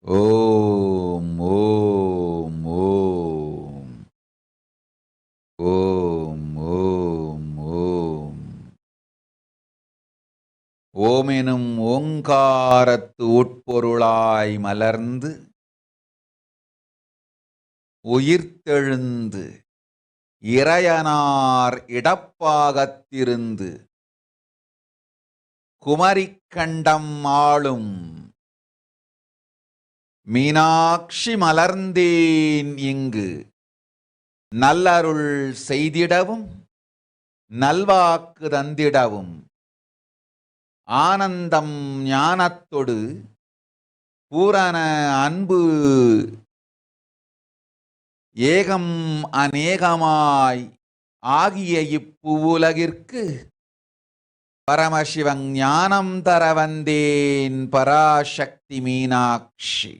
ஓம் ஓம் ஓம் ஓம் ஓம் ஓம் ஓமெனும் ஓங்காரத்து உட்பொருளாய் மலர்ந்து உயிர்த்தெழுந்து இறையனார் இடப்பாகத்திருந்து குமரிக்கண்டம் ஆளும் மீனாட்சி மலர்ந்தேன் இங்கு நல்லருள் செய்திடவும் நல்வாக்கு தந்திடவும் ஆனந்தம் ஞானத்தொடு பூரண அன்பு ஏகம் அநேகமாய் ஆகிய இப்புவுலகிற்கு பரமசிவன் ஞானம் தர வந்தேன் பராசக்தி மீனாட்சி.